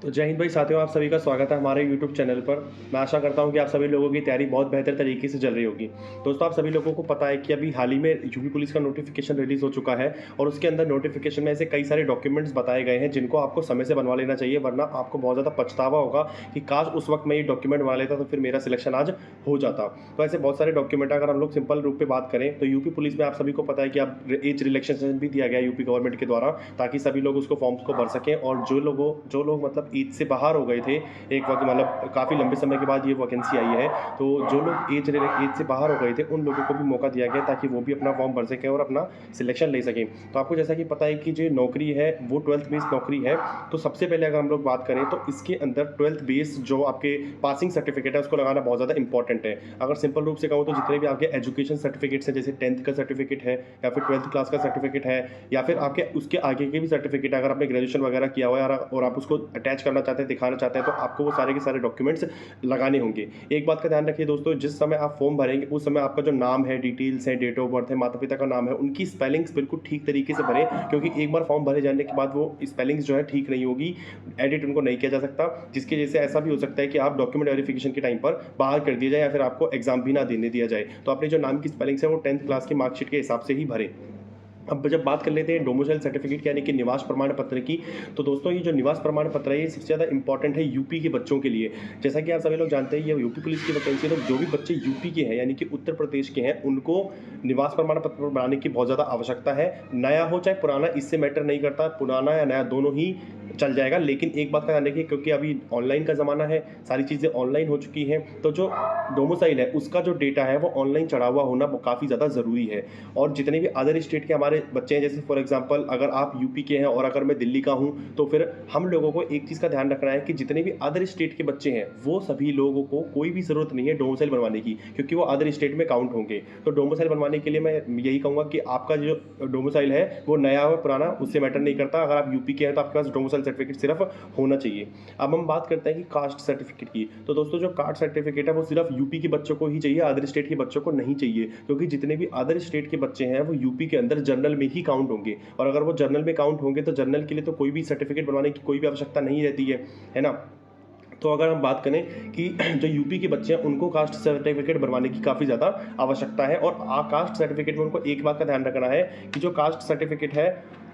तो जय हिंद भाई साथियों, आप सभी का स्वागत है हमारे YouTube चैनल पर। मैं आशा करता हूं कि आप सभी लोगों की तैयारी बहुत बेहतर तरीके से चल रही होगी। दोस्तों, आप सभी लोगों को पता है कि अभी हाल ही में यूपी पुलिस का नोटिफिकेशन रिलीज़ हो चुका है और उसके अंदर नोटिफिकेशन में ऐसे कई सारे डॉक्यूमेंट्स बताए गए हैं जिनको आपको समय से बनवा लेना चाहिए, वरना आपको बहुत ज़्यादा पछतावा होगा कि काश उस वक्त मैं ये डॉक्यूमेंट बनवा लेता तो फिर मेरा सिलेक्शन आज हो जाता। तो ऐसे बहुत सारे डॉक्यूमेंट अगर हम लोग सिंपल रूप में बात करें तो यूपी पुलिस में आप सभी को पता है कि अब एज रिलैक्सेशन भी दिया गया है यूपी गवर्नमेंट के द्वारा, ताकि सभी लोग उसको फॉर्म्स को भर सकें। और जो लोग मतलब एज से बाहर हो गए थे एक वक्त, मतलब काफ़ी लंबे समय के बाद ये वैकेंसी आई है, तो जो लोग एज से बाहर हो गए थे उन लोगों को भी मौका दिया गया ताकि वो भी अपना फॉर्म भर सकें और अपना सिलेक्शन ले सकें। तो आपको जैसा कि पता है कि जो नौकरी है वो 12th बेस्ड नौकरी है। तो सबसे पहले अगर हम लोग बात करें तो इसके अंदर 12th बेस्ड जो आपके पासिंग सर्टिफिकेट है उसको लगाना बहुत ज़्यादा इंपॉर्टेंट है। अगर सिंपल रूप से कहूँ तो जितने भी आपके एजुकेशन सर्टिफिकेट्स हैं, जैसे 10th का सर्टिफिकेट है या फिर 12th क्लास का सर्टिफिकेट है या फिर आपके उसके आगे के भी सर्टिफिकेट, अगर आपने ग्रेजुएशन वगैरह किया हुआ है और आप उसको अटैच करना चाहते हैं, दिखाना चाहते हैं, तो आपको वो सारे के सारे डॉक्यूमेंट्स लगाने होंगे। एक बात का ध्यान रखिए दोस्तों, जिस समय आप फॉर्म भरेंगे उस समय आपका जो नाम है, डिटेल्स है, डेट ऑफ बर्थ है, माता पिता का नाम है, उनकी स्पेलिंग्स बिल्कुल ठीक तरीके से भरें, क्योंकि एक बार फॉर्म भरे जाने के बाद वो स्पेलिंग्स जो है ठीक नहीं होगी, एडिट उनको नहीं किया जा सकता, जिसकी वजह से ऐसा भी हो सकता है कि आप डॉक्यूमेंट वेरिफिकेशन के टाइम पर बाहर कर दिया जाए या फिर आपको एग्जाम भी ना देने दिया जाए। तो अपने जो नाम की स्पेलिंग्स है वो 10th क्लास की मार्कशीट के हिसाब से ही भरें। अब जब बात कर लेते हैं डोमिसाइल सर्टिफिकेट यानी कि निवास प्रमाण पत्र की, तो दोस्तों ये जो निवास प्रमाण पत्र है ये सबसे ज़्यादा इंपॉर्टेंट है यूपी के बच्चों के लिए। जैसा कि आप सभी लोग जानते हैं ये यूपी पुलिस की वैकेंसी है, तो जो भी बच्चे यूपी के हैं यानी कि उत्तर प्रदेश के हैं उनको निवास प्रमाण पत्र बनाने की बहुत ज़्यादा आवश्यकता है। नया हो चाहे पुराना, इससे मैटर नहीं करता, पुराना या नया दोनों ही चल जाएगा। लेकिन एक बात का ध्यान रखिए, क्योंकि अभी ऑनलाइन का ज़माना है, सारी चीज़ें ऑनलाइन हो चुकी हैं, तो जो डोमिसाइल है उसका जो डेटा है वो ऑनलाइन चढ़ा हुआ होना वो काफ़ी ज़्यादा ज़रूरी है। और जितने भी अदर स्टेट के हमारे बच्चे हैं, जैसे फॉर एग्जांपल अगर आप यूपी के हैं और अगर मैं दिल्ली का हूं, तो फिर हम लोगों को एक चीज़ का ध्यान रखना है कि जितने भी अदर स्टेट के बच्चे हैं वो सभी लोगों को कोई भी ज़रूरत नहीं है डोमिसाइल बनवाने की, क्योंकि वो अदर स्टेट में काउंट होंगे। तो डोमिसाइल बनवाने के लिए मैं यही कहूँगा कि आपका जो डोमिसाइल है वो नया हो पुराना उससे मैटर नहीं करता। अगर आप यूपी के हैं तो आपके पास डोमिसाइल सर्टिफिकेट सिर्फ होना चाहिए। अब हम बात करते हैं कि कास्ट सर्टिफिकेट की। तो दोस्तों जो कास्ट सर्टिफिकेट है वो सिर्फ यूपी के बच्चों को ही चाहिए, अदर स्टेट के बच्चों को नहीं चाहिए, क्योंकि जितने भी अदर स्टेट के बच्चे हैं वो यूपी के अंदर जनरल में ही काउंट होंगे। और अगर वो जर्नल में काउंट होंगे तो जर्नल के लिए तो कोई भी सर्टिफिकेट बनवाने की कोई भी आवश्यकता नहीं रहती है ना। तो अगर हम बात करें कि जो यूपी के बच्चे हैं उनको कास्ट सर्टिफिकेट बनवाने की काफ़ी ज़्यादा आवश्यकता है। और कास्ट सर्टिफिकेट में उनको एक बात का ध्यान रखना है कि जो कास्ट सर्टिफिकेट है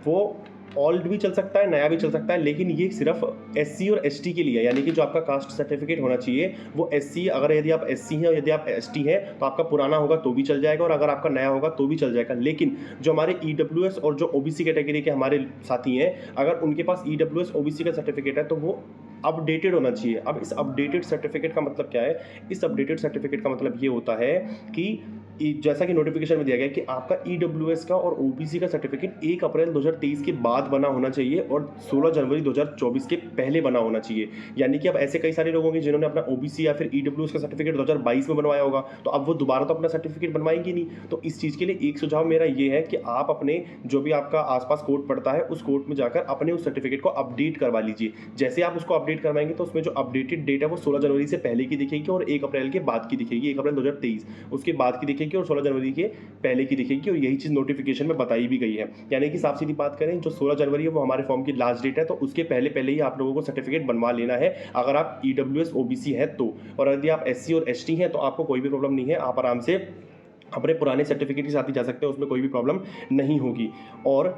वो ओल्ड भी चल सकता है, नया भी चल सकता है, लेकिन ये सिर्फ एससी और एसटी के लिए है। यानी कि जो आपका कास्ट सर्टिफिकेट होना चाहिए वो एससी, अगर यदि आप एससी हैं और यदि आप एसटी हैं तो आपका पुराना होगा तो भी चल जाएगा, और अगर आपका नया होगा तो भी चल जाएगा। लेकिन जो हमारे ईडब्ल्यूएस और जो ओबीसी कैटेगरी के हमारे साथी हैं, अगर उनके पास ईडब्ल्यूएस ओबीसी का सर्टिफिकेट है तो वो अपडेटेड होना चाहिए। अब इस अपडेटेड सर्टिफिकेट का मतलब क्या है? इस अपडेटेड सर्टिफिकेट का मतलब ये होता है कि जैसा कि नोटिफिकेशन में दिया गया कि आपका ईडब्ल्यूएस का और ओबीसी का सर्टिफिकेट 1 अप्रैल 2023 के बाद बना होना चाहिए और 16 जनवरी 2024 के पहले बना होना चाहिए। यानी कि अब ऐसे कई सारे लोग होंगे जिन्होंने अपना ओबीसी या फिर ईडब्ल्यूएस का सर्टिफिकेट 2022 में बनवाया होगा, तो अब वो दोबारा तो अपना सर्टिफिकेट बनवाएंगे नहीं। तो इस चीज़ के लिए एक सुझाव मेरा ये है कि आप अपने जो भी आपका आसपास कोर्ट पड़ता है उस कोर्ट में जाकर अपने उस सर्टिफिकेट को अपडेट करवा लीजिए। जैसे आप उसको अपडेट करवाएंगे तो उसमें जो अपडेटेड डेट है वो 16 जनवरी से पहले की दिखेगी और 1 अप्रैल के बाद की दिखेगी, 1 अप्रैल 2023 उसके बाद की दिखेगी और 16 जनवरी के पहले की दिखेगी। और यही चीज़ नोटिफिकेशन में बताई भी गई है। यानी कि साफ सीधी बात करें, जो 16 जनवरी है वो हमारे फॉर्म की लास्ट डेट है, तो उसके पहले पहले ही आप लोगों को सर्टिफिकेट बनवा लेना है अगर आप ईडब्ल्यूएस ओबीसी है तो। और यदि आप एससी और एसटी हैं तो आपको कोई भी प्रॉब्लम नहीं है, आप आराम से अपने पुराने सर्टिफिकेट के साथ ही जा सकते हैं, उसमें कोई भी प्रॉब्लम नहीं होगी। और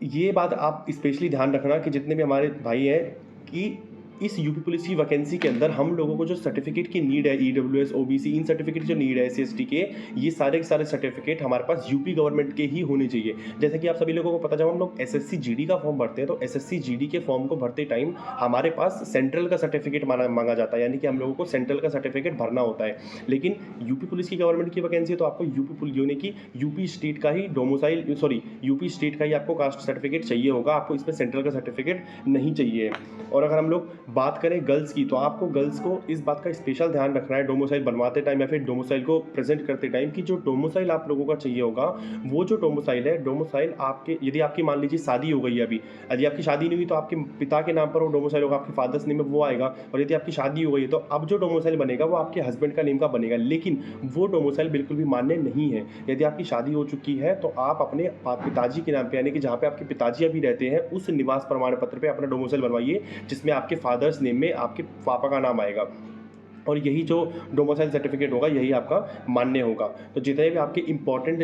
ये बात आप स्पेशली ध्यान रखना कि जितने भी हमारे भाई हैं कि इस यूपी पुलिस की वैकेंसी के अंदर हम लोगों को जो सर्टिफिकेट की नीड है, ईडब्ल्यूएस ओबीसी इन सर्टिफिकेट जो नीड है एससी एसटी के, ये सारे के सारे सर्टिफिकेट हमारे पास यूपी गवर्नमेंट के ही होने चाहिए। जैसे कि आप सभी लोगों को पता, जब हम लोग एसएससी जीडी का फॉर्म भरते हैं तो एसएससी जीडी के फॉर्म को भरते टाइम हमारे पास सेंट्रल का सर्टिफिकेट मांगा जाता है, यानी कि हम लोगों को सेंट्रल का सर्टिफिकेट भरना होता है। लेकिन यूपी पुलिस की गवर्नमेंट की वैकेंसी है तो आपको यूपी पुलिस यानी कि यूपी स्टेट का ही डोमिसाइल यूपी स्टेट का ही आपको कास्ट सर्टिफिकेट चाहिए होगा, आपको इसमें सेंट्रल का सर्टिफिकेट नहीं चाहिए। और अगर हम लोग बात करें गर्ल्स की, तो आपको गर्ल्स को इस बात का स्पेशल ध्यान रखना है डोमिसाइल बनवाते टाइम या फिर डोमिसाइल को प्रेजेंट करते टाइम कि जो डोमिसाइल आप लोगों का चाहिए होगा, वो जो डोमिसाइल है, डोमिसाइल आपके, यदि आपकी मान लीजिए शादी हो गई है अभी, यदि आपकी शादी नहीं हुई तो आपके पिता के नाम पर वो डोमिसाइल होगा, आपके फादर्स नेम में वो आएगा। और यदि आपकी शादी हो गई है तो अब जो डोमिसाइल बनेगा वो आपके हस्बैंड का नेम का बनेगा, लेकिन वो डोमिसाइल बिल्कुल भी मान्य नहीं है। यदि आपकी शादी हो चुकी है तो आप अपने पिताजी के नाम पे, यानी कि जहाँ पे आपके पिताजी अभी रहते हैं, उस निवास प्रमाण पत्र पे अपना डोमिसाइल बनवाइए, जिसमें आपके फादर्स नेम में आपके पापा का नाम आएगा, और यही जो डोमिसाइल सर्टिफिकेट होगा यही आपका मान्य होगा। तो जितने भी आपके इंपॉर्टेंट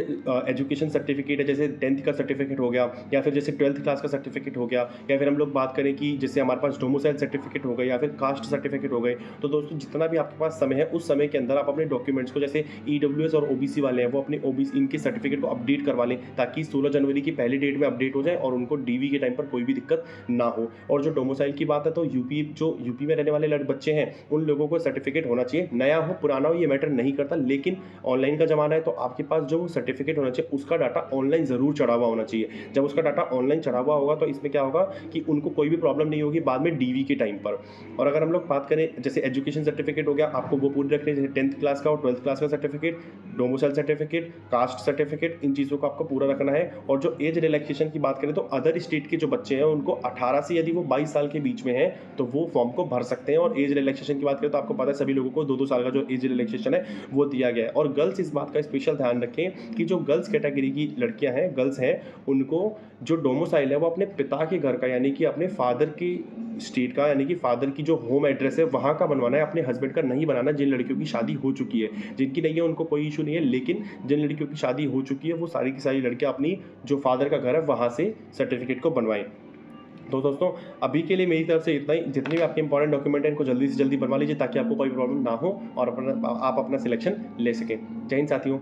एजुकेशन सर्टिफिकेट है, जैसे 10th का सर्टिफिकेट हो गया, या फिर जैसे 12th क्लास का सर्टिफिकेट हो गया, या फिर हम लोग बात करें कि जैसे हमारे पास डोमिसाइल सर्टिफिकेट हो गए या फिर कास्ट सर्टिफिकेट हो गए, तो दोस्तों जितना भी आपके पास समय है उस समय के अंदर आप अपने डॉक्यूमेंट्स को, जैसे EWS और OBC वाले हैं वो अपने OBC इनके सर्टिफिकेट को अपडेट करवा लें, ताकि 16 जनवरी की पहली डेट में अपडेट हो जाए और उनको DV के टाइम पर कोई भी दिक्कत ना हो। और जो डोमिसाइल की बात है, तो यूपी में रहने वाले बच्चे हैं उन लोगों को सर्टिफिकेट होना चाहिए, नया हो पुराना हो ये मैटर नहीं करता, लेकिन ऑनलाइन का जमाना है तो आपके पास जो सर्टिफिकेट होना चाहिए उसका डाटा ऑनलाइन जरूर चढ़ा हुआ होना चाहिए। जब उसका डाटा ऑनलाइन चढ़ा हुआ होगा तो इसमें क्या होगा कि उनको कोई भी प्रॉब्लम नहीं होगी बाद में DV के टाइम पर। और अगर हम लोग बात करें, जैसे एजुकेशन सर्टिफिकेट हो गया, आपको वो पूरी रखनी है, जैसे 10th क्लास का और 12th क्लास का certificate, domicile certificate, caste certificate, इन चीज़ों को आपको पूरा रखना है। और जो एज रिलैक्सेशन की बात करें तो अदर स्टेट के जो बच्चे हैं उनको 18 से, यदि वो 22 साल के बीच में हैं तो वो फॉर्म को भर सकते हैं। और एज रिलैक्सेशन की बात करें तो आपको पता है सभी लोगों को 2-2 साल का जो एज रिलैक्सेशन है वो दिया गया है। और गर्ल्स इस बात का स्पेशल ध्यान रखें कि जो गर्ल्स कैटेगरी की लड़कियां हैं, गर्ल्स हैं, उनको जो डोमिसाइल है वो अपने पिता के घर का, यानी कि अपने फादर की स्टेट का, यानी कि फादर की जो होम एड्रेस है वहाँ का बनवाना है, अपने हस्बैंड का नहीं बनाना। जिन लड़कियों की शादी हो चुकी है, जिनकी नहीं है उनको कोई इशू नहीं है, लेकिन जिन लड़कियों की शादी हो चुकी है वो सारी की सारी लड़कियाँ अपनी जो फादर का घर है वहाँ से सर्टिफिकेट को बनवाएं। तो दोस्तों अभी के लिए मेरी तरफ से इतना ही। जितने भी आपके इंपॉर्टेंट डॉक्यूमेंट हैं इनको जल्दी से जल्दी बनवा लीजिए ताकि आपको कोई प्रॉब्लम ना हो और आप अपना सिलेक्शन ले सकें। जय हिंद साथियों।